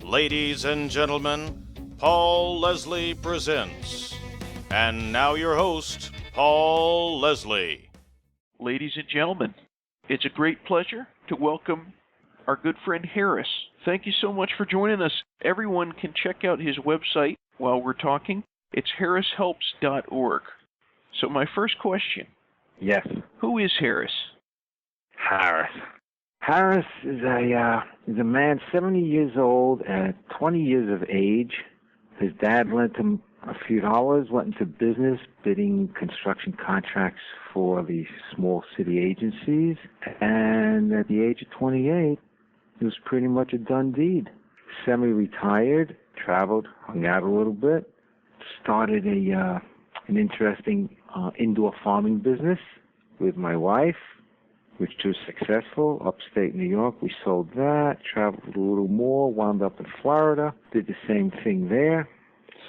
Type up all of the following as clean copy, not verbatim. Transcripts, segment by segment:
Ladies and gentlemen, Paul Leslie presents. And now your host, Paul Leslie. Ladies and gentlemen, it's a great pleasure to welcome our good friend Harris. Thank you so much for joining us. Everyone can check out his website while we're talking. It's harrishelps.org. So my first question. Yes. Who is Harris? Harris is a man 70 years old and 20 years of age. His dad lent him a few dollars, went into business bidding construction contracts for the small city agencies, and at the age of 28, it was pretty much a done deed. Semi-retired, traveled, hung out a little bit, started an interesting indoor farming business with my wife, which was successful, upstate New York. We sold that, traveled a little more, wound up in Florida, did the same thing there,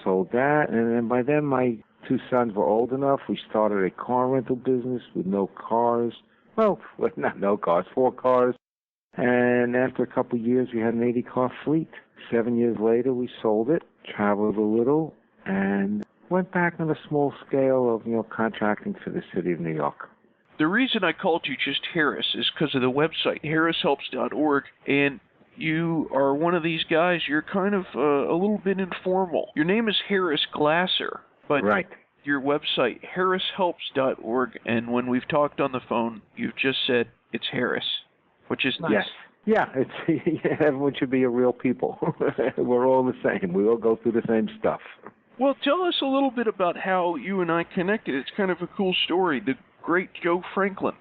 sold that, and then by then my two sons were old enough. We started a car rental business with no cars. Well, not no cars, 4 cars. And after a couple of years, we had an 80-car fleet. 7 years later, we sold it, traveled a little, and went back on a small scale of, contracting for the city of New York. The reason I called you just Harris is because of the website, harrishelps.org, and you are one of these guys, you're kind of a little bit informal. Your name is Harris Glasser, but right. Your website, harrishelps.org, and when we've talked on the phone, you've just said it's Harris, which is nice. Yes. Yeah, everyone should be a real people. We're all the same. We all go through the same stuff. Well, tell us a little bit about how you and I connected. It's kind of a cool story. The great Joe Franklin.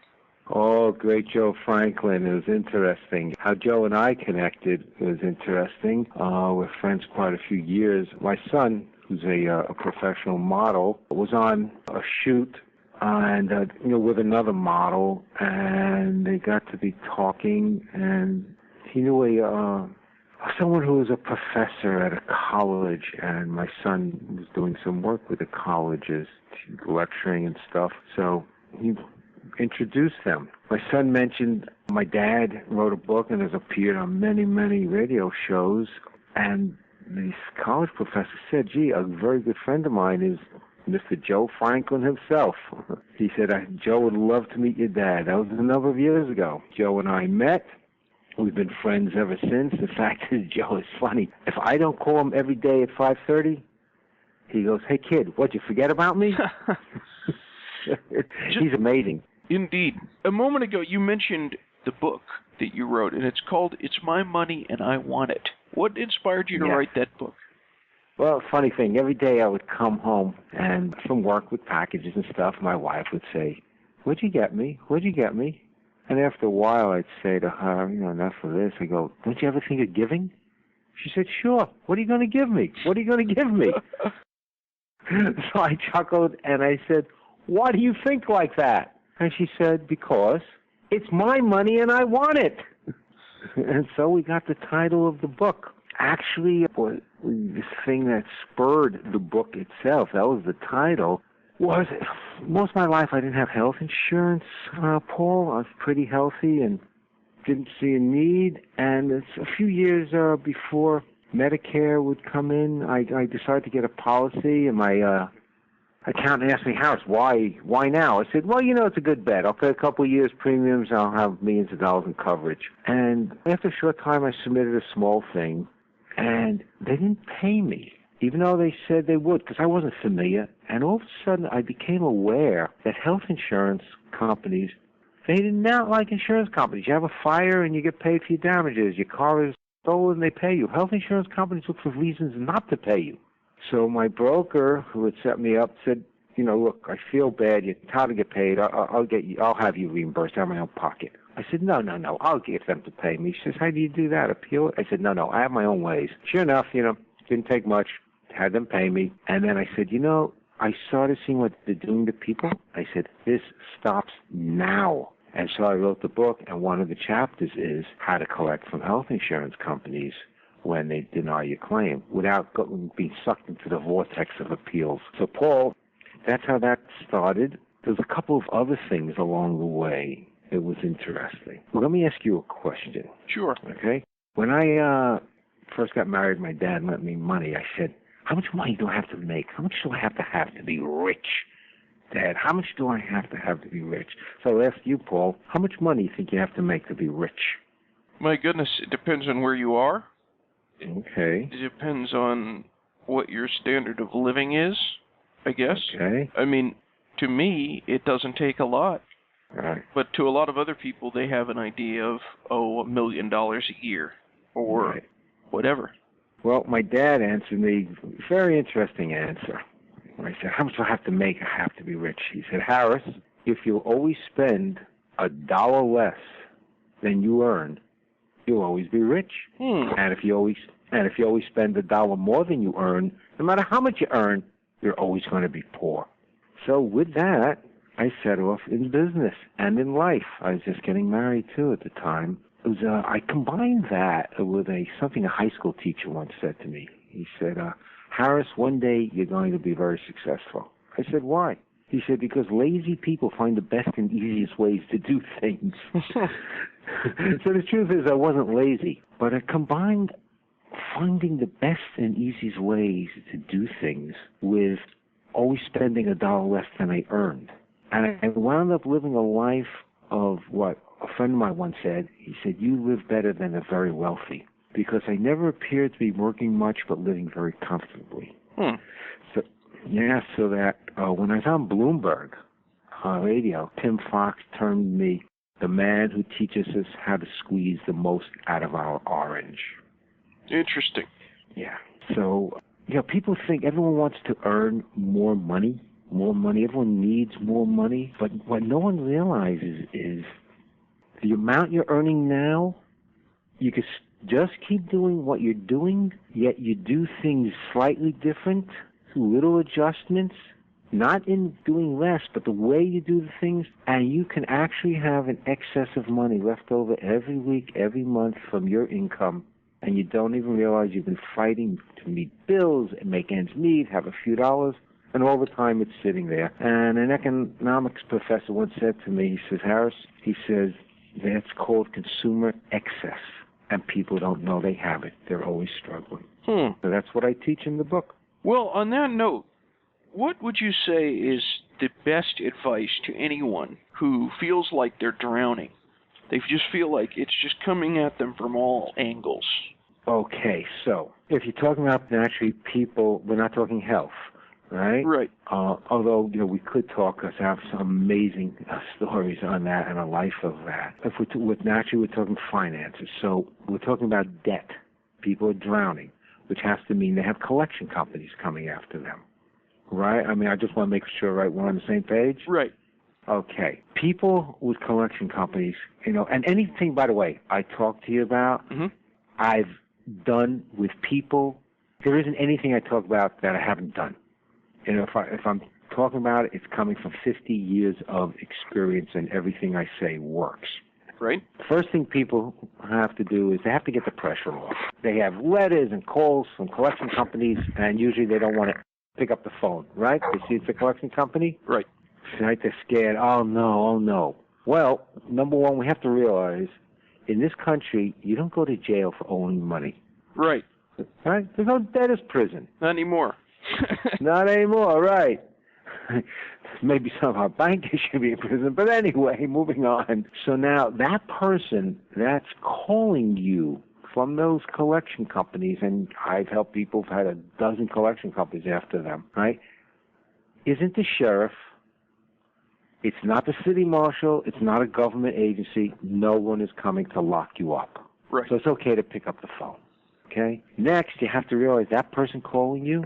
Oh, great Joe Franklin. It was interesting. How Joe and I connected was interesting. We're friends quite a few years. My son, who's a professional model, was on a shoot and with another model, and they got to be talking, and he knew someone who was a professor at a college, and my son was doing some work with the colleges, lecturing and stuff. So he introduced them. My son mentioned my dad wrote a book and has appeared on many, many radio shows, and this college professor said, gee, a very good friend of mine is Mr. Joe Franklin himself. He said, Joe would love to meet your dad. That was a number of years ago. Joe and I met. We've been friends ever since. The fact is, Joe is funny. If I don't call him every day at 5:30, he goes, hey, kid, what'd you forget about me? He's amazing. Indeed. A moment ago, you mentioned the book that you wrote, and it's called It's My Money and I Want It. What inspired you to write that book? Well, funny thing, every day I would come home and from work with packages and stuff, my wife would say, what'd you get me? What'd you get me? And after a while, I'd say to her, enough of this. I go, don't you ever think of giving? She said, sure. What are you going to give me? What are you going to give me? So I chuckled and I said, why do you think like that? And she said, because it's my money and I want it. And so we got the title of the book. Actually, this thing that spurred the book itself, that was the title, was most of my life I didn't have health insurance, Paul. I was pretty healthy and didn't see a need. And it's a few years before Medicare would come in, I decided to get a policy, and my accountant asked me, Harris, why now? I said, well, it's a good bet. I'll pay a couple of years premiums, and I'll have millions of dollars in coverage. And after a short time, I submitted a small thing, and they didn't pay me, even though they said they would, because I wasn't familiar. And all of a sudden, I became aware that health insurance companies, they did not like insurance companies. You have a fire and you get paid for your damages. Your car is stolen, they pay you. Health insurance companies look for reasons not to pay you. So my broker, who had set me up, said, look, I feel bad. You're entitled to get paid. I'll have you reimbursed out of my own pocket. I said, no, I'll get them to pay me. She says, how do you do that? Appeal it? I said, no, I have my own ways. Sure enough, didn't take much, had them pay me. And then I said, I started seeing what they're doing to people. I said, this stops now. And so I wrote the book, and one of the chapters is how to collect from health insurance companies when they deny your claim without being sucked into the vortex of appeals. So, Paul, that's how that started. There's a couple of other things along the way. It was interesting. Well, let me ask you a question. Sure. Okay? When I first got married, my dad lent me money. I said, how much money do I have to make? How much do I have to be rich? Dad, how much do I have to be rich? So I asked you, Paul, how much money do you think you have to make to be rich? My goodness, it depends on where you are. Okay. It depends on what your standard of living is, I guess. Okay. I mean, to me, it doesn't take a lot. Right. But to a lot of other people, they have an idea of, $1 million a year or Right. whatever. Well, my dad answered me a very interesting answer. When I said, how much do I have to make? I have to be rich. He said, Harris, if you always spend $1 less than you earn, you'll always be rich. And if you always spend $1 more than you earn, no matter how much you earn, you're always going to be poor. So with that, I set off in business and in life. I was just getting married too at the time. It was I combined that with something a high school teacher once said to me. He said, Harris, one day you're going to be very successful. I said, why? He said, because lazy people find the best and easiest ways to do things. So the truth is I wasn't lazy, but I combined finding the best and easiest ways to do things with always spending $1 less than I earned. And I wound up living a life of what a friend of mine once said. He said, you live better than the very wealthy, because I never appeared to be working much but living very comfortably. So that when I was on Bloomberg radio, Tim Fox termed me the man who teaches us how to squeeze the most out of our orange. Interesting. Yeah. So, people think everyone wants to earn more money. Everyone needs more money. But what no one realizes is the amount you're earning now, you can just keep doing what you're doing, yet you do things slightly different, little adjustments, not in doing less, but the way you do the things, and you can actually have an excess of money left over every week, every month from your income, and you don't even realize you've been fighting to meet bills and make ends meet, have a few dollars, and all the time it's sitting there. And an economics professor once said to me, he says, Harris, he says, that's called consumer excess, and people don't know they have it. They're always struggling. So that's what I teach in the book. Well, on that note, what would you say is the best advice to anyone who feels like they're drowning? They just feel like it's just coming at them from all angles. Okay, so if you're talking about actually people, we're not talking health, right? Right. Although, we could talk, because I have some amazing stories on that and a life of that. If we're talking finances. So we're talking about debt. People are drowning, which has to mean they have collection companies coming after them, right? I mean, I just want to make sure, right, we're on the same page? Right. Okay. People with collection companies, and anything, by the way, I talk to you about, I've done with people. There isn't anything I talk about that I haven't done. If I'm talking about it, it's coming from 50 years of experience, and everything I say works. Right. First thing people have to do is they have to get the pressure off. They have letters and calls from collection companies, and usually they don't want to pick up the phone, right? They see it's a collection company. Right. Right? They're scared. Oh, no. Well, number one, we have to realize, in this country, you don't go to jail for owing money. Right. Right? There's no debtor's prison. Not anymore. Not anymore, right. Maybe some of our bankers should be in prison. But anyway, moving on. So now that person that's calling you from those collection companies, and I've helped people who've had a dozen collection companies after them, right, isn't the sheriff. It's not the city marshal. It's not a government agency. No one is coming to lock you up. Right. So it's okay to pick up the phone. Okay? Next, you have to realize that person calling you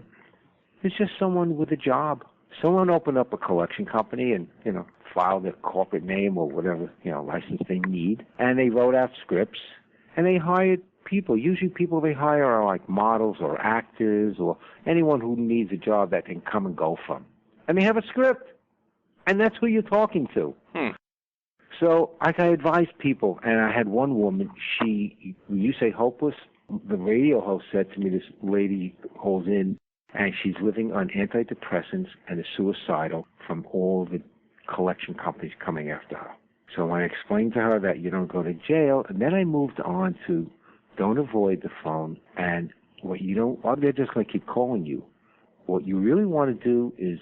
is just someone with a job. Someone opened up a collection company and, filed their corporate name or whatever, license they need. And they wrote out scripts. And they hired people. Usually people they hire are like models or actors or anyone who needs a job that can come and go from. And they have a script. And that's who you're talking to. So I advise people, and I had one woman, you say hopeless, the radio host said to me, this lady calls in, and she's living on antidepressants and is suicidal from all the collection companies coming after her. So I explained to her that you don't go to jail, and then I moved on to Don't avoid the phone. And what you don't, or they're just going to keep calling you. What you really want to do is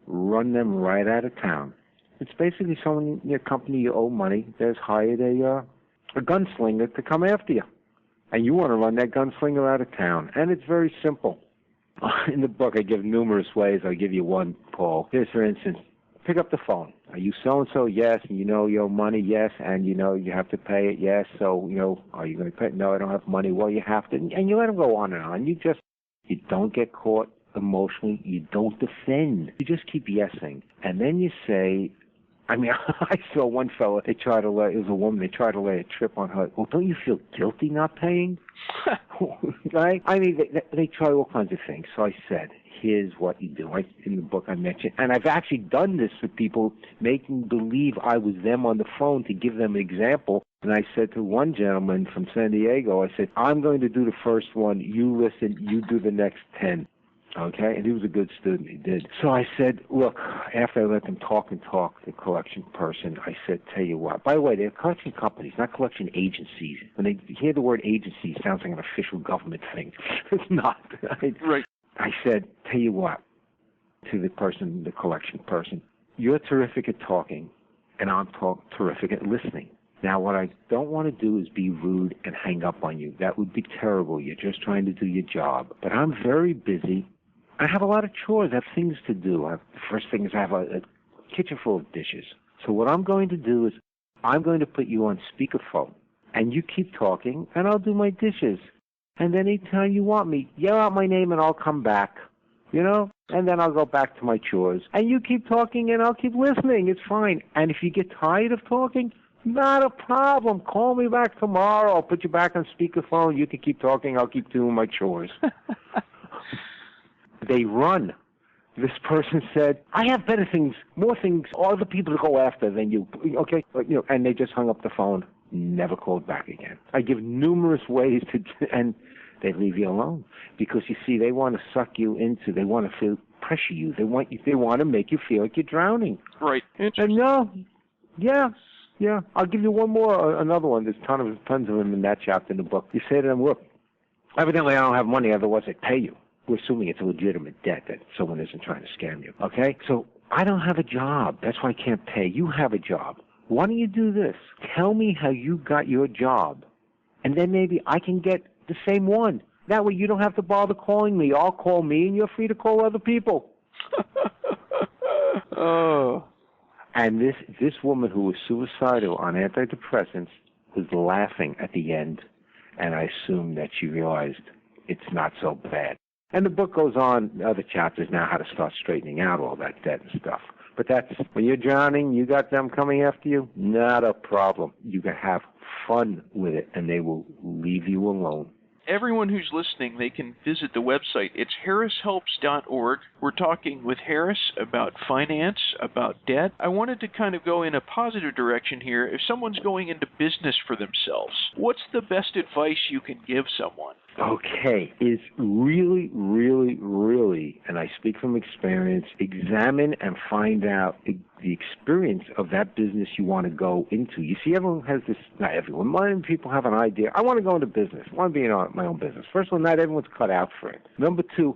run them right out of town. It's basically someone in your company you owe money that's hired a gunslinger to come after you. And you want to run that gunslinger out of town. And it's very simple. In the book, I give numerous ways. I'll give you one, Paul. Here's, for instance, pick up the phone. Are you so-and-so? Yes. And you know you owe money? Yes. And you know you have to pay it? Yes. So, are you going to pay it? No, I don't have money. Well, you have to. And you let them go on and on. You don't get caught emotionally. You don't defend. You just keep yesing. And then you say, I saw one fellow, it was a woman, they tried to lay a trip on her. Well, don't you feel guilty not paying? Right? They try all kinds of things. So I said, here's what you do. In the book I mentioned, and I've actually done this with people, making believe I was them on the phone to give them an example. And I said to one gentleman from San Diego, I said, I'm going to do the first one, you listen, you do the next 10. Okay, and he was a good student, he did. So I said, look, after I let them talk, the collection person, I said, tell you what. By the way, they're collection companies, not collection agencies. When they hear the word agency, it sounds like an official government thing. It's not. Right. I said, tell you what, to the collection person, you're terrific at talking, and I'm terrific at listening. Now, what I don't want to do is be rude and hang up on you. That would be terrible. You're just trying to do your job. But I'm very busy. I have a lot of chores. I have things to do. The first thing is I have a kitchen full of dishes. So what I'm going to do is I'm going to put you on speakerphone, and you keep talking, and I'll do my dishes. And then anytime you want me, yell out my name, and I'll come back, and then I'll go back to my chores. And you keep talking, and I'll keep listening. It's fine. And if you get tired of talking, not a problem. Call me back tomorrow. I'll put you back on speakerphone. You can keep talking. I'll keep doing my chores. They run. This person said, I have better things, more things, other people to go after than you. Okay? And they just hung up the phone, never called back again. I give numerous ways and they leave you alone. Because, you see, they want to suck you into, they want to pressure you. They want to make you feel like you're drowning. Right. And yeah. I'll give you one more, another one. There's tons of them in that chapter in the book. You say to them, look, evidently I don't have money, otherwise I'd pay you. We're assuming it's a legitimate debt, that someone isn't trying to scam you, okay? So I don't have a job. That's why I can't pay. You have a job. Why don't you do this? Tell me how you got your job, and then maybe I can get the same one. That way you don't have to bother calling me. I'll call me, and you're free to call other people. Oh. And this woman who was suicidal on antidepressants was laughing at the end, and I assume that she realized it's not so bad. And the book goes on, other chapters now, how to start straightening out all that debt and stuff. But that's, when you're drowning, you got them coming after you, not a problem. You can have fun with it, and they will leave you alone. Everyone who's listening, they can visit the website. It's harrishelps.org. We're talking with Harris about finance, about debt. I wanted to kind of go in a positive direction here. If someone's going into business for themselves, what's the best advice you can give someone? Okay, is really, really, really, and I speak from experience, examine and find out the experience of that business you want to go into. You see, everyone has this, not everyone, many people have an idea. I want to go into business. I want to be in my own business. First of all, not everyone's cut out for it. Number two,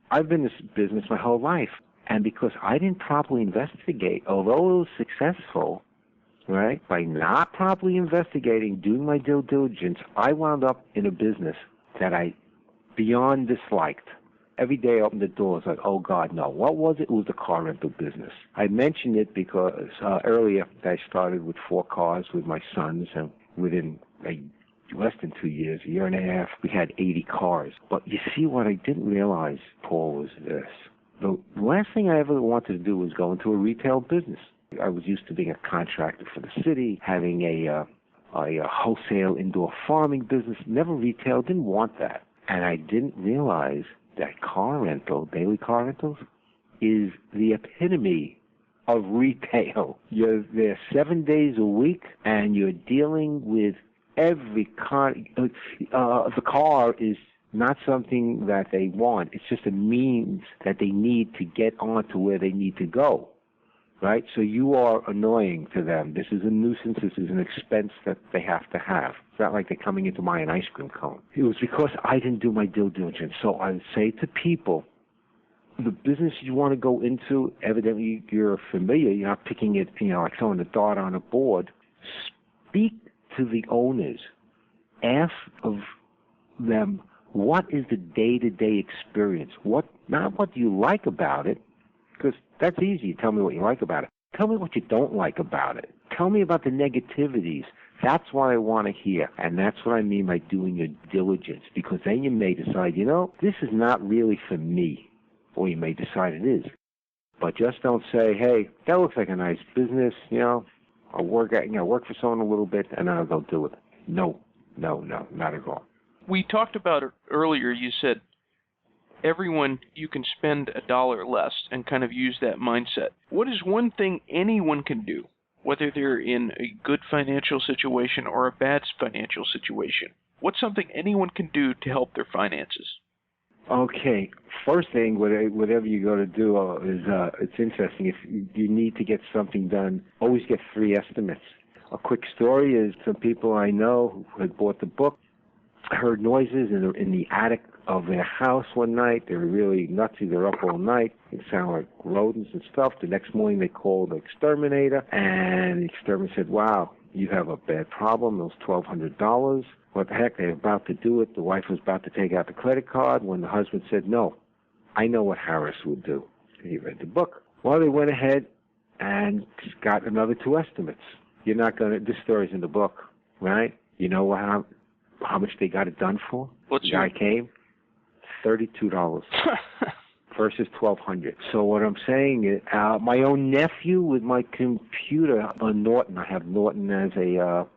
I've been in this business my whole life, and because I didn't properly investigate, although it was successful, right, by not properly investigating, doing my due diligence, I wound up in a business that I beyond disliked. Every day I opened the doors like, oh God, no. What was it? It was the car rental business. I mentioned it because earlier I started with 4 cars with my sons, and within less than 2 years, a year and a half, we had 80 cars. But you see, what I didn't realize, Paul, was this. The last thing I ever wanted to do was go into a retail business. I was used to being a contractor for the city, having a wholesale indoor farming business, never retail, didn't want that. And I didn't realize that car rental, daily car rentals, is the epitome of retail. You're there 7 days a week, and you're dealing with every car. The car is not something that they want. It's just a means that they need to get on to where they need to go. right? So you are annoying to them. This is a nuisance. This is an expense that they have to have. It's not like they're coming in to buy an ice cream cone. It was because I didn't do my due diligence. So I would say to people, the business you want to go into, evidently you're familiar, you're not picking it, like throwing a dart on a board. Speak to the owners. Ask of them, what is the day-to-day experience? Not what do you like about it, because that's easy. You tell me what you like about it. Tell me what you don't like about it. Tell me about the negativities. That's what I want to hear. And that's what I mean by doing your diligence, because then you may decide, this is not really for me. Or you may decide it is. But just don't say, hey, that looks like a nice business, I'll work for someone a little bit and then I'll go do it. No, not at all. We talked about it earlier. You said everyone, you can spend $1 less and kind of use that mindset. What is one thing anyone can do, whether they're in a good financial situation or a bad financial situation? What's something anyone can do to help their finances? Okay, first thing, whatever you go to do is, it's interesting. If you need to get something done, always get 3 estimates. A quick story is some people I know who had bought the book, heard noises in the attic of their house one night. They were really nutsy. They're up all night. It sounded like rodents and stuff. The next morning they called the exterminator, and the exterminator said, wow, you have a bad problem. It was $1,200. What the heck? They were about to do it. The wife was about to take out the credit card when the husband said, no, I know what Harris would do. He read the book. Well, they went ahead and got another 2 estimates. You're not going to, this story's in the book, right? You know how much they got it done for? What's the guy came? $32 versus $1,200. So what I'm saying is, my own nephew with my computer on Norton, I have Norton as a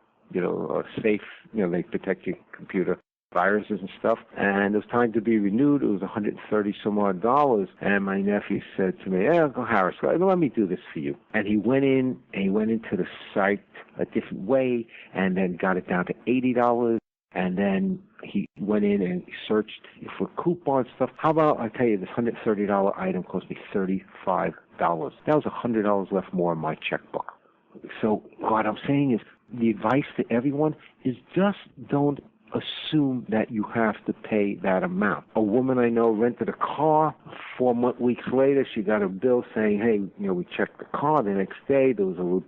safe, they protect your computer viruses and stuff. And it was time to be renewed. It was $130 some odd dollars. And my nephew said to me, Uncle Harris, let me do this for you. And he went into the site a different way and then got it down to $80. And then he went in and searched for coupon stuff. How about, I tell you, this $130 item cost me $35. That was $100 left more in my checkbook. So what I'm saying is, the advice to everyone is just don't assume that you have to pay that amount. A woman I know rented a car. 4 weeks later, she got a bill saying, hey, we checked the car. The next day, there was a little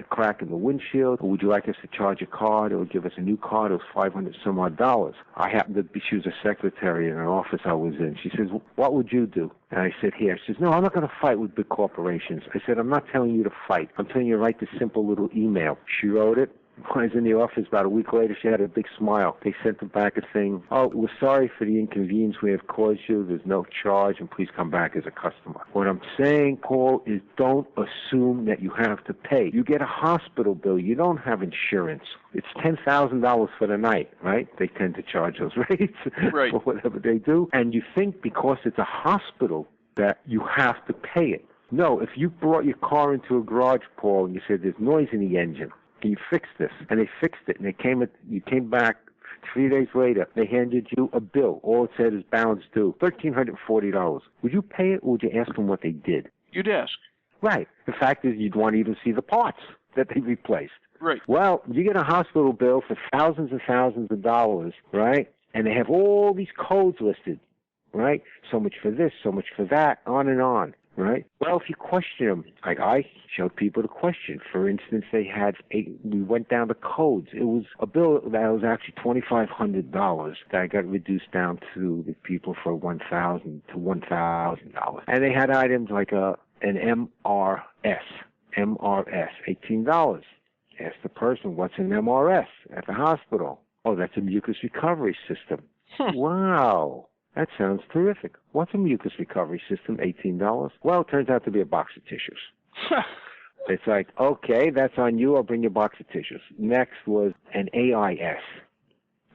crack in the windshield. Would you like us to charge a card or give us a new card? It was $500 some odd dollars. I happened to be, she was a secretary in an office I was in. She says, what would you do? And I said, here. She says, no, I'm not going to fight with big corporations. I said, I'm not telling you to fight. I'm telling you to write this simple little email. She wrote it. When I was in the office about a week later, she had a big smile. They sent her back a thing, we're sorry for the inconvenience we have caused you. There's no charge, and please come back as a customer. What I'm saying, Paul, is don't assume that you have to pay. You get a hospital bill. You don't have insurance. It's $10,000 for the night, right? They tend to charge those rates right. for whatever they do. And you think because it's a hospital that you have to pay it. No, if you brought your car into a garage, Paul, and you said there's noise in the engine, can you fix this? And they fixed it, and you came back 3 days later. They handed you a bill. All it said is balance due, $1,340. Would you pay it, or would you ask them what they did? You'd ask. Right. The fact is, you'd want to even see the parts that they replaced. Right. Well, you get a hospital bill for thousands and thousands of dollars, right? And they have all these codes listed, right? So much for this, so much for that, on and on. Right? Well, if you question them, like I showed people to question. For instance, we went down the codes. It was a bill that was actually $2,500 that got reduced down to the people for $1,000 to $1,000. And they had items like an MRS, $18. Ask the person, what's an MRS at the hospital? Oh, that's a mucus recovery system. Wow. That sounds terrific. What's a mucus recovery system? $18? Well, it turns out to be a box of tissues. It's like, okay, that's on you. I'll bring you a box of tissues. Next was an AIS.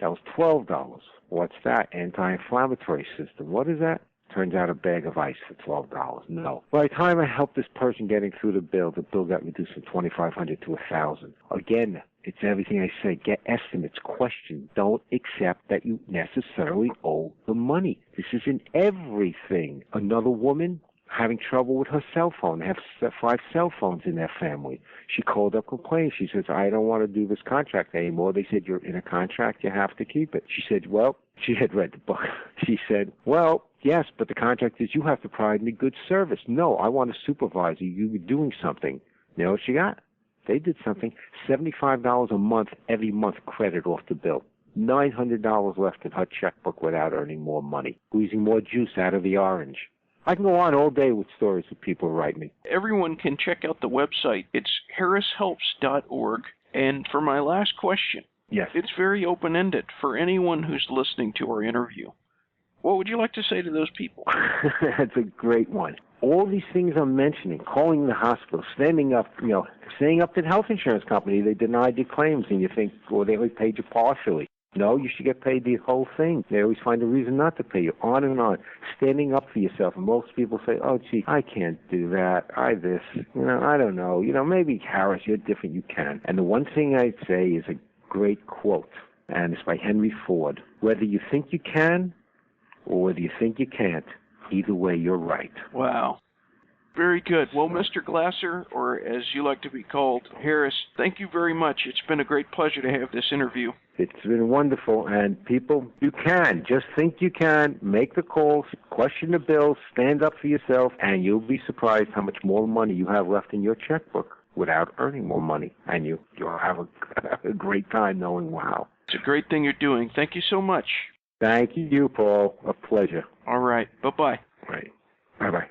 That was $12. What's that? Anti-inflammatory system. What is that? Turns out a bag of ice for $12. No. By the time I helped this person getting through the bill got reduced from $2,500 to $1,000. Again, it's everything I say. Get estimates. Question. Don't accept that you necessarily owe the money. This is in everything. Another woman, having trouble with her cell phone. They have 5 cell phones in their family. She called up complaining. She says, I don't want to do this contract anymore. They said, you're in a contract. You have to keep it. She said, well, she had read the book. She said, well, yes, but the contract is you have to provide me good service. No, I want a supervisor. You were doing something. You know what she got? They did something. $75 a month, every month credit off the bill. $900 left in her checkbook without earning more money, squeezing more juice out of the orange. I can go on all day with stories that people write me. Everyone can check out the website. It's harrishelps.org. And for my last question, yes, it's very open-ended for anyone who's listening to our interview. What would you like to say to those people? That's a great one. All these things I'm mentioning, calling the hospital, standing up, saying up to the health insurance company, they denied your claims, and you think, well, they only paid you partially. No, you should get paid the whole thing. They always find a reason not to pay you, on and on. Standing up for yourself. And most people say, oh, gee, I can't do that. I don't know. Maybe, Harris, you're different. You can. And the one thing I'd say is a great quote, and it's by Henry Ford. Whether you think you can or whether you think you can't, either way, you're right. Wow. Very good. Well, Mr. Glasser, or as you like to be called, Harris, thank you very much. It's been a great pleasure to have this interview. It's been wonderful. And people, you can. Just think you can. Make the calls, question the bills, stand up for yourself, and you'll be surprised how much more money you have left in your checkbook without earning more money. And you'll have a great time knowing, wow. It's a great thing you're doing. Thank you so much. Thank you, Paul. A pleasure. All right. Bye-bye. Right. Bye-bye.